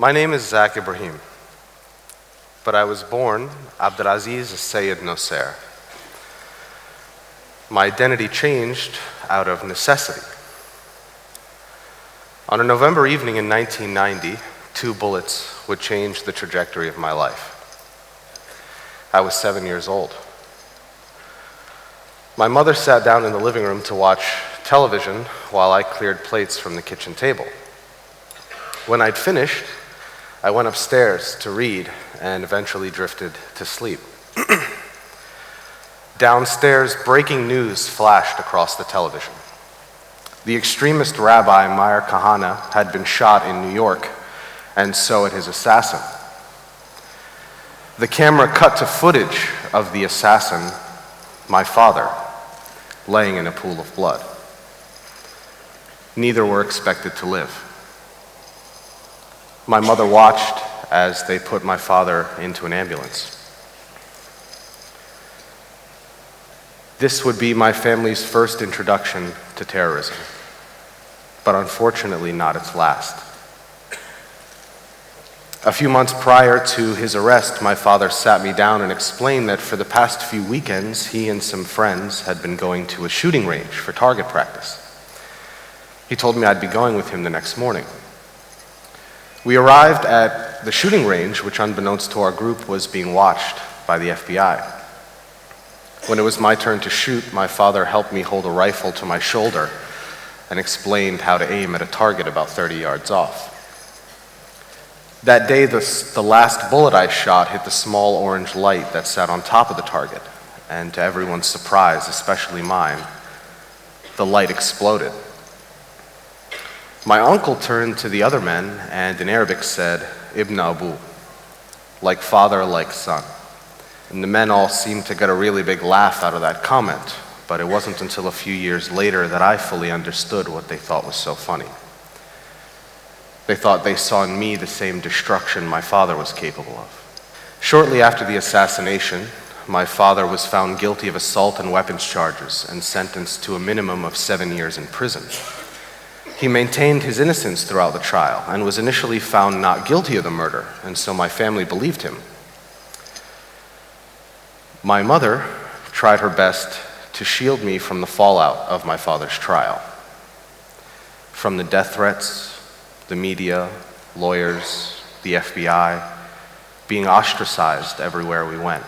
My name is Zak Ebrahim, but I was born Abdelaziz Sayed Nosser. My identity changed out of necessity. On a November evening in 1990, 2 bullets would change the trajectory of my life. I was 7 years old. My mother sat down in the living room to watch television while I cleared plates from the kitchen table. When I'd finished, I went upstairs to read and eventually drifted to sleep. Downstairs, breaking news flashed across the television. The extremist rabbi Meir Kahane had been shot in New York, and so had his assassin. The camera cut to footage of the assassin, my father, laying in a pool of blood. Neither were expected to live. My mother watched as they put my father into an ambulance. This would be my family's first introduction to terrorism, but unfortunately not its last. A few months prior to his arrest, my father sat me down and explained that for the past few weekends, he and some friends had been going to a shooting range for target practice. He told me I'd be going with him the next morning. We arrived at the shooting range, which unbeknownst to our group was being watched by the FBI. When it was my turn to shoot, my father helped me hold a rifle to my shoulder and explained how to aim at a target about 30 yards off. That day, the last bullet I shot hit the small orange light that sat on top of the target, and to everyone's surprise, especially mine, the light exploded. My uncle turned to the other men and in Arabic said, "Ibn Abu," like father, like son. And the men all seemed to get a really big laugh out of that comment, but it wasn't until a few years later that I fully understood what they thought was so funny. They thought they saw in me the same destruction my father was capable of. Shortly after the assassination, my father was found guilty of assault and weapons charges and sentenced to a minimum of 7 years in prison. He maintained his innocence throughout the trial and was initially found not guilty of the murder, and so my family believed him. My mother tried her best to shield me from the fallout of my father's trial, from the death threats, the media, lawyers, the FBI, being ostracized everywhere we went.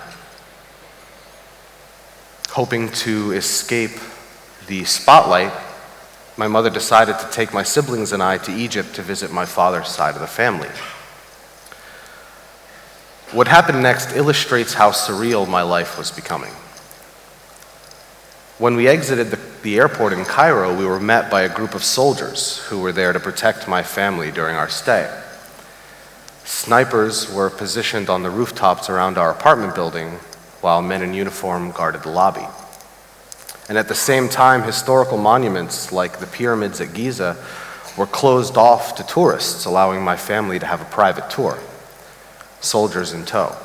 Hoping to escape the spotlight, my mother decided to take my siblings and I to Egypt to visit my father's side of the family. What happened next illustrates how surreal my life was becoming. When we exited the airport in Cairo, we were met by a group of soldiers who were there to protect my family during our stay. Snipers were positioned on the rooftops around our apartment building, while men in uniform guarded the lobby. And at the same time, historical monuments like the pyramids at Giza were closed off to tourists, allowing my family to have a private tour, soldiers in tow.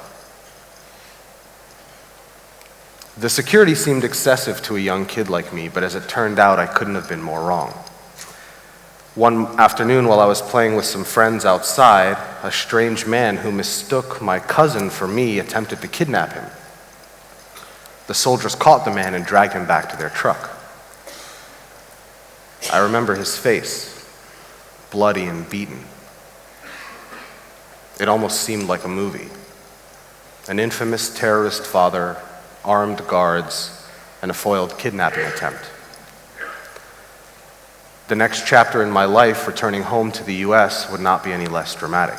The security seemed excessive to a young kid like me, but as it turned out, I couldn't have been more wrong. One afternoon while I was playing with some friends outside, a strange man who mistook my cousin for me attempted to kidnap him. The soldiers caught the man and dragged him back to their truck. I remember his face, bloody and beaten. It almost seemed like a movie. An infamous terrorist father, armed guards, and a foiled kidnapping attempt. The next chapter in my life, returning home to the US, would not be any less dramatic.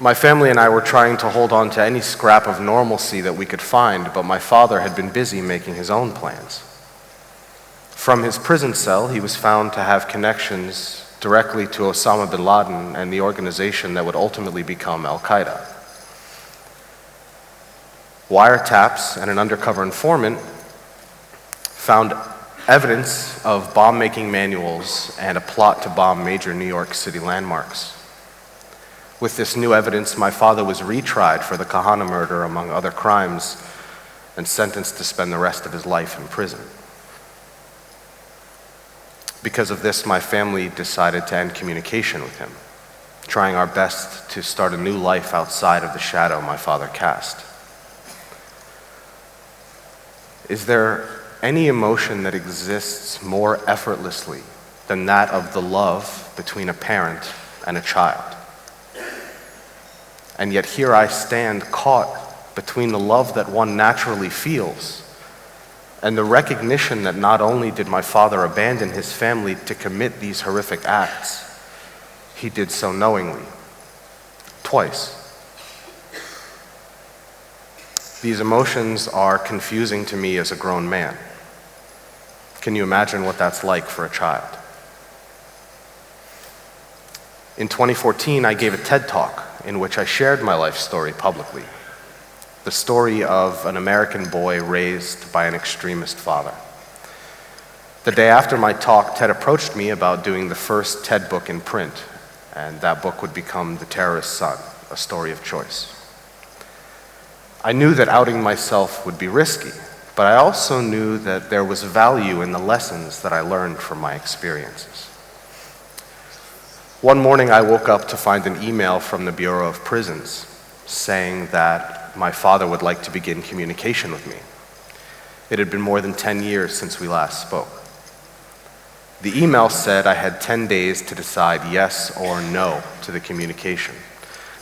My family and I were trying to hold on to any scrap of normalcy that we could find, but my father had been busy making his own plans. From his prison cell, he was found to have connections directly to Osama bin Laden and the organization that would ultimately become Al-Qaeda. Wiretaps and an undercover informant found evidence of bomb-making manuals and a plot to bomb major New York City landmarks. With this new evidence, my father was retried for the Kahane murder, among other crimes, and sentenced to spend the rest of his life in prison. Because of this, my family decided to end communication with him. trying our best to start a new life outside of the shadow my father cast. Is there any emotion that exists more effortlessly than that of the love between a parent and a child? And yet here I stand caught between the love that one naturally feels and the recognition that not only did my father abandon his family to commit these horrific acts, he did so knowingly, twice. These emotions are confusing to me as a grown man. Can you imagine what that's like for a child? In 2014, I gave a TED Talk in which I shared my life story publicly. The story of an American boy raised by an extremist father. The day after my talk, Ted approached me about doing the first TED book in print, and that book would become The Terrorist's Son, a story of choice. I knew that outing myself would be risky, but I also knew that there was value in the lessons that I learned from my experiences. One morning I woke up to find an email from the Bureau of Prisons saying that my father would like to begin communication with me. It had been more than 10 years since we last spoke. The email said I had 10 days to decide yes or no to the communication.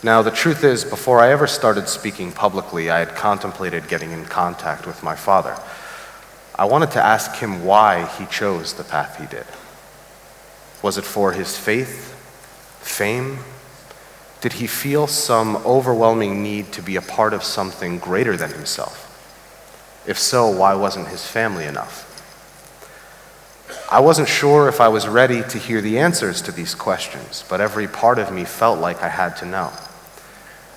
Now, the truth is, before I ever started speaking publicly, I had contemplated getting in contact with my father. I wanted to ask him why he chose the path he did. Was it for his faith, fame? Did he feel some overwhelming need to be a part of something greater than himself? If so, why wasn't his family enough? I wasn't sure if I was ready to hear the answers to these questions, but every part of me felt like I had to know.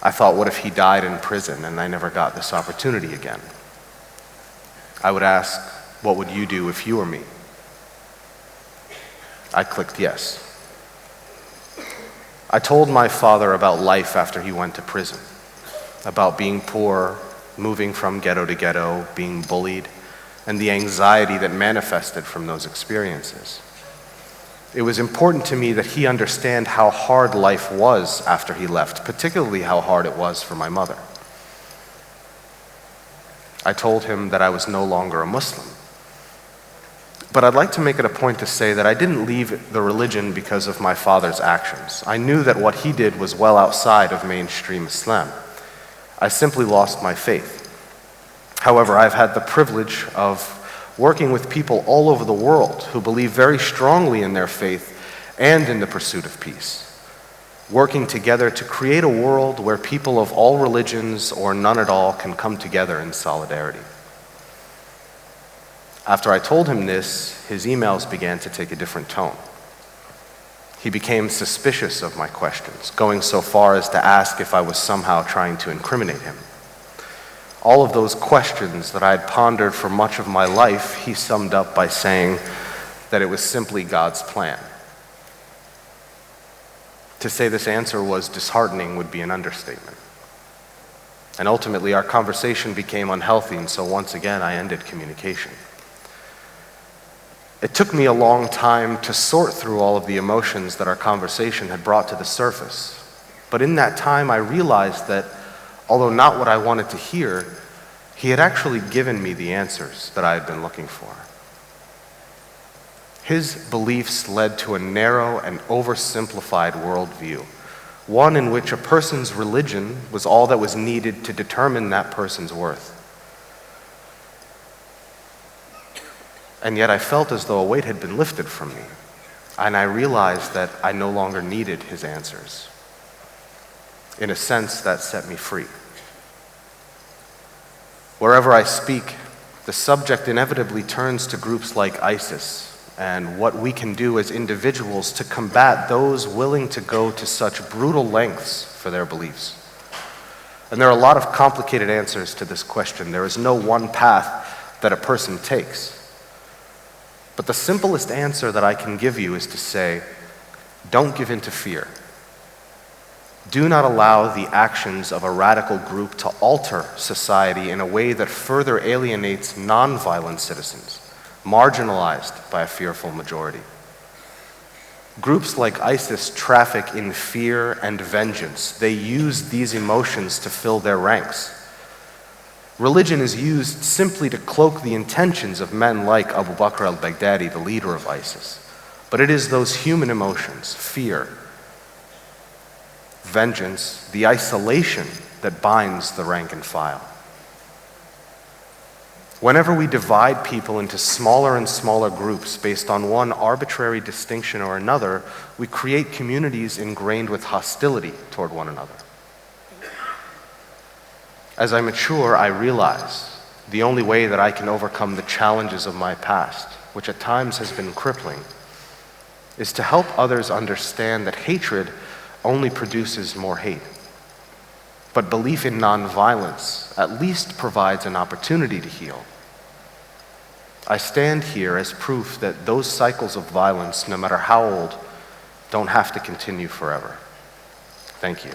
I thought, what if he died in prison and I never got this opportunity again? I would ask, what would you do if you were me? I clicked yes. I told my father about life after he went to prison, about being poor, moving from ghetto to ghetto, being bullied, and the anxiety that manifested from those experiences. It was important to me that he understand how hard life was after he left, particularly how hard it was for my mother. I told him that I was no longer a Muslim. But I'd like to make it a point to say that I didn't leave the religion because of my father's actions. I knew that what he did was well outside of mainstream Islam. I simply lost my faith. However, I've had the privilege of working with people all over the world who believe very strongly in their faith and in the pursuit of peace, working together to create a world where people of all religions or none at all can come together in solidarity. After I told him this, his emails began to take a different tone. He became suspicious of my questions, going so far as to ask if I was somehow trying to incriminate him. All of those questions that I had pondered for much of my life, he summed up by saying that it was simply God's plan. To say this answer was disheartening would be an understatement. And ultimately, our conversation became unhealthy, and so once again, I ended communication. It took me a long time to sort through all of the emotions that our conversation had brought to the surface. But in that time, I realized that, although not what I wanted to hear, he had actually given me the answers that I had been looking for. His beliefs led to a narrow and oversimplified worldview, one in which a person's religion was all that was needed to determine that person's worth. And yet I felt as though a weight had been lifted from me, and I realized that I no longer needed his answers. In a sense, that set me free. Wherever I speak, the subject inevitably turns to groups like ISIS and what we can do as individuals to combat those willing to go to such brutal lengths for their beliefs. And there are a lot of complicated answers to this question. There is no one path that a person takes. But the simplest answer that I can give you is to say, don't give in to fear. Do not allow the actions of a radical group to alter society in a way that further alienates nonviolent citizens, marginalized by a fearful majority. Groups like ISIS traffic in fear and vengeance. They use these emotions to fill their ranks. Religion is used simply to cloak the intentions of men like Abu Bakr al-Baghdadi, the leader of ISIS. But it is those human emotions, fear, vengeance, the isolation that binds the rank and file. Whenever we divide people into smaller and smaller groups based on one arbitrary distinction or another, we create communities ingrained with hostility toward one another. As I mature, I realize the only way that I can overcome the challenges of my past, which at times has been crippling, is to help others understand that hatred only produces more hate. But belief in nonviolence at least provides an opportunity to heal. I stand here as proof that those cycles of violence, no matter how old, don't have to continue forever. Thank you.